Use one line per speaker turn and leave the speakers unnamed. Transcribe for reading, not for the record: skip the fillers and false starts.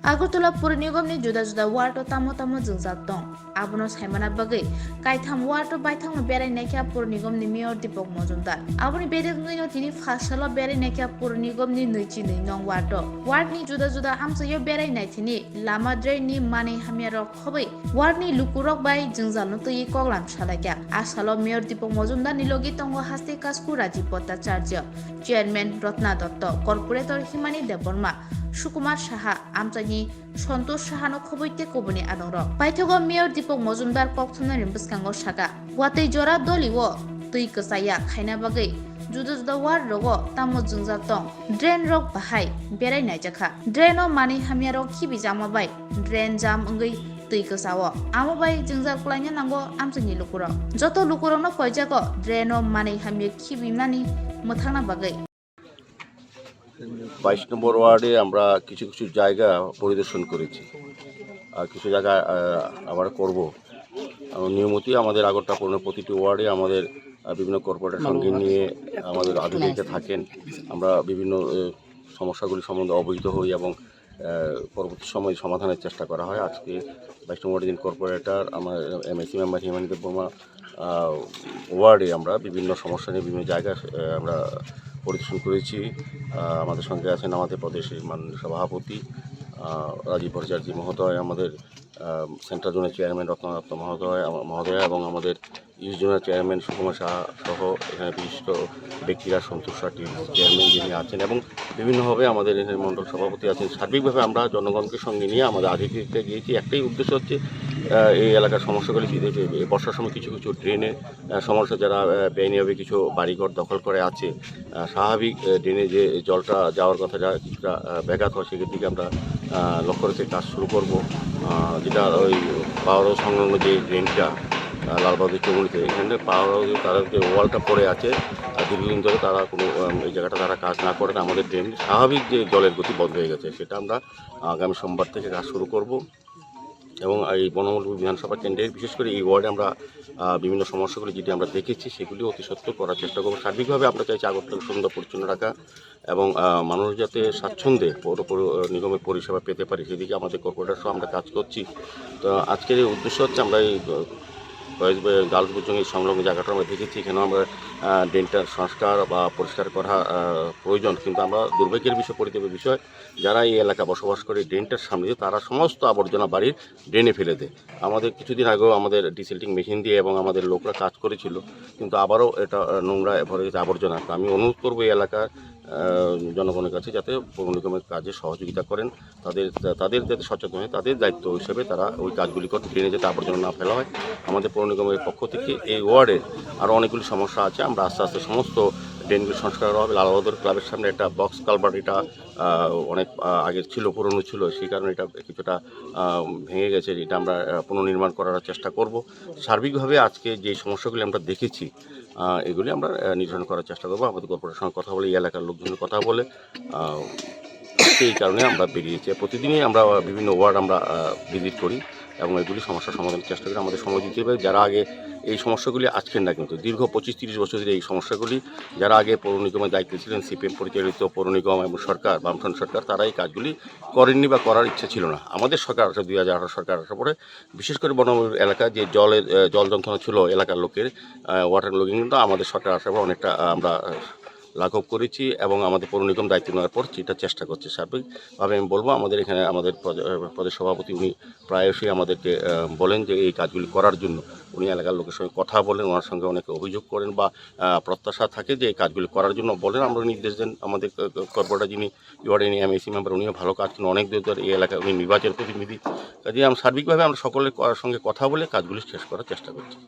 Agartala Pur Nigomni Juda Juda Warto Tamo Tamo Jungjak Dong. Abono Saimana Bagai, Kaitam Warto Baitang Berai Nekia Pur Nigomni Mayor Dipok Mojumdar. Aboni Bedegno Tini Fashala Berai Nekia Pur Nigomni Nuichini Nong Warto. Warni Juda Juda Amsayo Berai Naitini, Lama Dre ni Mani Hamiarok Hobai. Warni Lukurok Bai Jungjal Nutu Yikoglam Shalaka. Asalo Mayor Dipok Mojumdar Nilogi Tongo Haste Kaskura Jipota Charger. Chairman Rotna Dotto, Corporator Himani Deborma. Sukumar Shaha Amtani Santosh Shahano Khoboite Koboni Anoro. Paitogo Mayor Dipok Mojumdar Koktuna Rimbuskango Shaka. Wate Jora Doliwo, Tuikasaya, Kaina Bagai, Judas the War Rogo, Tamo Jungjatong, Drain Rock Bahai, Berai Najaka, Draino Mani Hamiaro Kibijama Bai, Drain Jam Ungi. Tuikasawo amobai jingjal kulanya nango amsani lukuro joto lukuro no koijago dreno mani hamye kibimani mothana bagai
22 নম্বর ওয়ার্ডে আমরা কিছু কিছু জায়গা পরিদর্শন করেছি আর কিছু জায়গা আবার করব নিয়মিতই আমাদের আগরতলা প্রতিটি ওয়ার্ডে আমাদের বিভিন্ন কর্পোরেটের সঙ্গে নিয়ে আমাদের আধিকারিকরা থাকেন আমরা বিভিন্ন সমস্যাগুলি সম্বন্ধে অবহিত হই এবং পরবর্তী সময় সমাধানের চেষ্টা করা হয় আজকে 22 নম্বর দিন কর্পোরেটর আমার এমএসি মেম্বার হিমানী দেববর্মা ওয়ার্ডে আমরা বিভিন্ন সমস্যা নিয়ে বিভিন্ন জায়গায় আমরা পরিদর্শন করেছি আমাদের সঙ্গে আছেন আমাদের প্রদেশের মাননীয় সভাপতি রাজীব ভট্টাচার্য মহোদয় আমাদের সেন্ট্রাল জোনের চেয়ারম্যান রত্নদত্ত মহোদয় এবং আমাদের ইস্ট জোনের চেয়ারম্যান সুকুমার সাহা সহ এখানে বিশিষ্ট ব্যক্তিরা সন্তোষ সাটি চেয়ারম্যান যিনি আছেন এবং বিভিন্নভাবে আমাদের এখানে মণ্ডল সভাপতি আছেন সার্বিকভাবে আমরা জনগণকে সঙ্গে নিয়ে আমাদের আধিকারিকরা গিয়েছি একটাই উদ্দেশ্য হচ্ছে এই এলাকার সমস্যাগুলি বর্ষার সময় কিছু কিছু ড্রেনের সমস্যা যারা বেআইনিভাবে কিছু বাড়িঘর দখল করে আছে স্বাভাবিক ড্রেনে যে জলটা যাওয়ার কথা যা কিছুটা ব্যাঘাত হয় সেদিক দিকে আমরা লক্ষ্য রেখে কাজ শুরু করব যেটা ওই পাওয়ার সংলগ্ন যে ড্রেনটা লালবাহাদুর চৌমুড়িতে এখানে পাওয়ার তারা যে ওয়ালটা পড়ে আছে দীর্ঘদিন ধরে তারা কোনো এই জায়গাটা তারা কাজ না করেন আমাদের ড্রেন স্বাভাবিক যে জলের গতি বন্ধ হয়ে গেছে সেটা আমরা আগামী সোমবার থেকে কাজ শুরু করব এবং এই বনমূল বিধানসভা কেন্দ্রে বিশেষ করে এই ওয়ার্ডে আমরা বিভিন্ন সমস্যাগুলি যেটি আমরা দেখেছি সেগুলি অতি সত্ত্বর করার চেষ্টা করব সার্বিকভাবে আমরা চাইছি আগরতলা সুন্দর পরিচ্ছন্ন রাখা এবং মানুষ যাতে স্বাচ্ছন্দ্যে পৌর নিগমের পরিষেবা পেতে পারে সেদিকে আমাদের কর্পোরেটর সহ আমরা কাজ করছি তো আজকের এই উদ্দেশ্য হচ্ছে আমরা এই গার্লস বুঝে সংলগ্ন জায়গাটা আমরা দেখেছি এখানেও আমরা ড্রেনটার সংস্কার বা পরিষ্কার করা প্রয়োজন কিন্তু আমরা দুর্ভাগ্যের বিষয় যারা এই এলাকা বসবাস করে ড্রেনটার সামনে তারা সমস্ত আবর্জনা বাড়ির ড্রেনে ফেলে দেয় আমাদের কিছুদিন আগেও আমাদের ডিসেল্টিং মেশিন দিয়ে এবং আমাদের লোকরা কাজ করেছিল কিন্তু আবারও এটা নোংরা ভরে গেছে আবর্জনা তো আমি অনুরোধ করবো এই এলাকার জনগণের কাছে যাতে পৌর নিগমের কাজে সহযোগিতা করেন তাদের যাতে সচেতন হয় তাদের দায়িত্ব হিসেবে তারা ওই কাজগুলি করতে ড্রেনে যাতে আবর্জনা না ফেলা হয় আমাদের পৌর নিগমের পক্ষ থেকে এই ওয়ার্ডের আরও অনেকগুলি সমস্যা আছে আমরা আস্তে আস্তে সমস্ত ড্রেনগুলি সংস্কার করা হবে লালবাহাদুর ক্লাবের সামনে একটা বক্স কালভার্ট এটা অনেক আগের ছিল পুরনো ছিল সেই কারণে এটা কিছুটা ভেঙে গেছে এটা আমরা পুনর্নির্মাণ করার চেষ্টা করব সার্বিকভাবে আজকে যে সমস্যাগুলি আমরা দেখেছি এগুলি আমরা নির্ধারণ করার চেষ্টা করবো আমাদের কর্পোরেশনের সঙ্গে কথা বলে এই এলাকার লোকজনের কথা বলে এই কারণে আমরা বেরিয়েছি প্রতিদিনই আমরা বিভিন্ন ওয়ার্ড আমরা ভিজিট করি এবং এগুলি সমস্যার সমাধানের চেষ্টা করি আমাদের সময় দিতে হবে যারা আগে এই সমস্যাগুলি আজকের না কিন্তু দীর্ঘ 25-30 বছর ধরে এই সমস্যাগুলি যারা আগে পৌর নিগমের দায়িত্বে ছিলেন সিপিএম পরিচালিত পৌর নিগম এবং সরকার বামফ্রন্ট সরকার তারা এই কাজগুলি করেননি বা করার ইচ্ছা ছিল না আমাদের সরকার 2018 সরকার আসার পরে বিশেষ করে বনমূল এলাকায় যে জল যন্ত্রণা ছিল এলাকার লোকের ওয়াটার লগিং কিন্তু আমাদের সরকার আসার পর অনেকটা আমরা লাঘব করেছি এবং আমাদের পৌর নিগম দায়িত্ব নেওয়ার পর সেটা চেষ্টা করছে সার্বিকভাবে আমি বলবো আমাদের এখানে আমাদের প্রদেশ সভাপতি উনি প্রায়শই আমাদেরকে বলেন যে এই কাজগুলি করার জন্য উনি এলাকার লোকের সঙ্গে কথা বলেন ওনার সঙ্গে অনেকে অভিযোগ করেন বা প্রত্যাশা থাকে যে এই কাজগুলি করার জন্য বলেন আমরা নির্দেশ দেন আমাদের কর্পোরেটর যিনি ইউআরএ এমএসি মেম্বার উনিও ভালো কাজ করেন অনেক দূর ধরে এই এলাকায় উনি নির্বাচন প্রতিনিধি কাজে আমরা সার্বিকভাবে আমরা সকলের সঙ্গে কথা বলে কাজগুলি শেষ করার চেষ্টা করছি